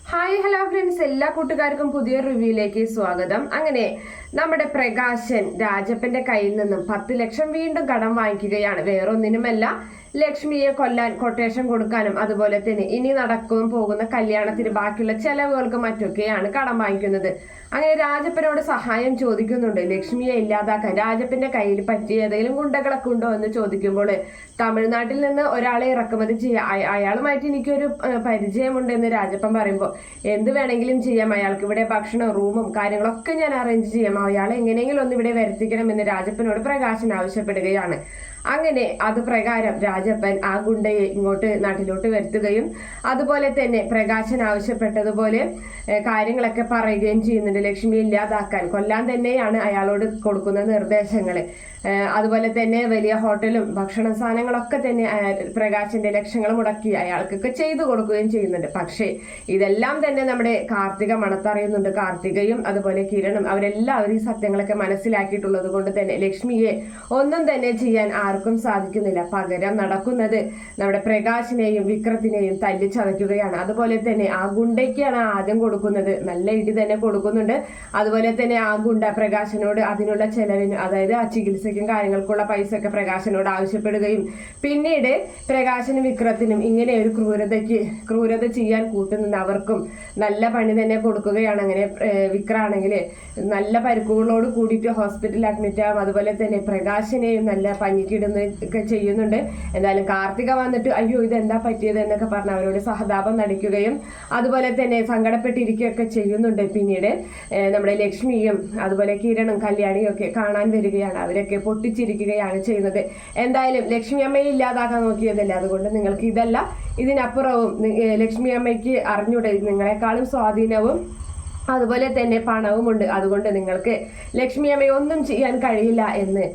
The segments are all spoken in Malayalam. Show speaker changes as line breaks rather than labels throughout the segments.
ഹായ് ഹലോ ഫ്രണ്ട്സ്, എല്ലാ കൂട്ടുകാർക്കും പുതിയ റിവ്യൂയിലേക്ക് സ്വാഗതം. അങ്ങനെ നമ്മുടെ പ്രകാശൻ രാജപ്പന്റെ കയ്യിൽ നിന്നും 10 ലക്ഷം വീണ്ടും കടം വാങ്ങിക്കുകയാണ്. വേറൊന്നിനുമല്ല, ലക്ഷ്മിയെ കൊല്ലാൻ കൊട്ടേഷൻ കൊടുക്കാനും അതുപോലെ തന്നെ ഇനി നടക്കും പോകുന്ന കല്യാണത്തിന് ബാക്കിയുള്ള ചെലവുകൾക്ക് മറ്റൊക്കെയാണ് കടം വാങ്ങിക്കുന്നത്. അങ്ങനെ രാജപ്പനോട് സഹായം ചോദിക്കുന്നുണ്ട് ലക്ഷ്മിയെ ഇല്ലാതാക്കാൻ. രാജപ്പന്റെ കയ്യിൽ പറ്റിയ ഏതെങ്കിലും ഗുണ്ടകളൊക്കെ ഉണ്ടോ എന്ന് ചോദിക്കുമ്പോൾ തമിഴ്നാട്ടിൽ നിന്ന് ഒരാളെ ഇറക്കുമതി ചെയ്യാം, അയാളുമായിട്ട് എനിക്കൊരു പരിചയമുണ്ട് എന്ന് രാജപ്പൻ പറയുമ്പോൾ എന്ത് വേണമെങ്കിലും ചെയ്യാം, അയാൾക്ക് ഇവിടെ ഭക്ഷണം റൂമും കാര്യങ്ങളൊക്കെ ഞാൻ അറേഞ്ച് ചെയ്യാം, അയാളെ എങ്ങനെയെങ്കിലും ഒന്ന് ഇവിടെ വരുത്തിക്കണം എന്ന് രാജപ്പനോട് പ്രകാശൻ ആവശ്യപ്പെടുകയാണ്. അങ്ങനെ അത് പ്രകാരം രാജപ്പൻ ആ ഗുണ്ടയെ ഇങ്ങോട്ട് നാട്ടിലോട്ട് വരുത്തുകയും അതുപോലെ തന്നെ പ്രകാശൻ ആവശ്യപ്പെട്ടതുപോലെ കാര്യങ്ങളൊക്കെ പറയുകയും ചെയ്യുന്നുണ്ട്. ലക്ഷ്മി ഇല്ലാതാക്കാൻ, കൊല്ലാൻ തന്നെയാണ് അയാളോട് കൊടുക്കുന്ന നിർദ്ദേശങ്ങൾ. അതുപോലെ തന്നെ വലിയ ഹോട്ടലും ഭക്ഷണ സാധനങ്ങളൊക്കെ തന്നെ പ്രകാശന്റെ ലക്ഷങ്ങൾ മുടക്കി അയാൾക്കൊക്കെ ചെയ്തു കൊടുക്കുകയും ചെയ്യുന്നുണ്ട്. പക്ഷേ ഇതെല്ലാം തന്നെ നമ്മുടെ കാർത്തിക മണത്തറിയുന്നുണ്ട്. കാർത്തികയും അതുപോലെ കിരണും അവരെല്ലാവരും ഈ സത്യങ്ങളൊക്കെ മനസ്സിലാക്കിയിട്ടുള്ളത് കൊണ്ട് തന്നെ ലക്ഷ്മിയെ ഒന്നും തന്നെ ചെയ്യാൻ ആർക്കും സാധിക്കുന്നില്ല. പകരം നടക്കുന്നത് നമ്മുടെ പ്രകാശിനെയും വിക്രത്തിനെയും തല്ലിച്ചതയ്ക്കുകയാണ്. അതുപോലെ തന്നെ ആ ഗുണ്ടയ്ക്കാണ് ആദ്യം കൊടുക്കുന്നത്, നല്ല ഇടി തന്നെ കൊടുക്കുന്നുണ്ട്. അതുപോലെ തന്നെ ആ ഗുണ്ട പ്രകാശനോട് അതിനുള്ള ചെലവിന്, അതായത് ആ ചികിത്സയ്ക്കും കാര്യങ്ങൾക്കുള്ള പൈസ ഒക്കെ പ്രകാശനോട് ആവശ്യപ്പെടുകയും പിന്നീട് പ്രകാശനും വിക്രത്തിനും ഇങ്ങനെ ഒരു ക്രൂരത ചെയ്യാൻ കൂട്ടുനിന്ന് അവർക്കും നല്ല പണി തന്നെ കൊടുക്കുകയാണ്. അങ്ങനെ വിക്രാണെങ്കിൽ നല്ല പരിക്കുകളോട് കൂടിയിട്ട് ഹോസ്പിറ്റലിൽ അഡ്മിറ്റ് ആകും. അതുപോലെ തന്നെ പ്രകാശിനെയും നല്ല പഞ്ഞിക്കിടുന്ന ഒക്കെ ചെയ്യുന്നുണ്ട്. എന്തായാലും കാർത്തിക വന്നിട്ട് അയ്യോ ഇതെന്താ പറ്റിയത് എന്നൊക്കെ പറഞ്ഞ് അവരോട് സഹതാപം നടിക്കുകയും അതുപോലെ തന്നെ സങ്കടപ്പെട്ടിരിക്കുകയൊക്കെ ചെയ്യുന്നുണ്ട്. പിന്നീട് നമ്മുടെ ലക്ഷ്മിയും അതുപോലെ കിരണും കല്യാണിയും ഒക്കെ കാണാൻ വരികയാണ്. അവരൊക്കെ പൊട്ടിച്ചിരിക്കുകയാണ് ചെയ്യുന്നത്. എന്തായാലും ലക്ഷ്മി അമ്മയെ ഇല്ലാതാക്കാൻ നോക്കിയതല്ല, അതുകൊണ്ട് നിങ്ങൾക്ക് ഇതല്ല ഇതിനപ്പുറവും ലക്ഷ്മി അമ്മയ്ക്ക് അറിഞ്ഞൂടെ, നിങ്ങളെക്കാളും സ്വാധീനവും അതുപോലെ തന്നെ പണവുമുണ്ട്, അതുകൊണ്ട് നിങ്ങൾക്ക് ലക്ഷ്മി അമ്മയെ ഒന്നും ചെയ്യാൻ കഴിയില്ല എന്ന്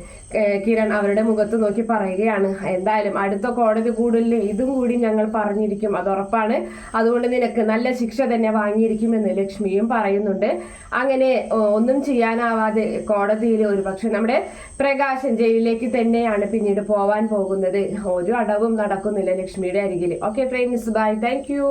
കിരൺ അവരുടെ മുഖത്ത് നോക്കി പറയുകയാണ്. എന്തായാലും അടുത്ത കോടതി കൂടുതൽ ഇതും കൂടി ഞങ്ങൾ പറഞ്ഞിരിക്കും, അത് ഉറപ്പാണ്, അതുകൊണ്ട് നിനക്ക് നല്ല ശിക്ഷ തന്നെ വാങ്ങിയിരിക്കുമെന്ന് ലക്ഷ്മിയും പറയുന്നുണ്ട്. അങ്ങനെ ഒന്നും ചെയ്യാനാവാതെ കോടതിയിൽ ഒരുപക്ഷെ നമ്മുടെ പ്രകാശൻ ജയിലിലേക്ക് തന്നെയാണ് പിന്നീട് പോവാൻ പോകുന്നത്. ഒരു അടവും നടക്കുന്നില്ല ലക്ഷ്മിയുടെ അരികിൽ. Okay friends, bye, thank U.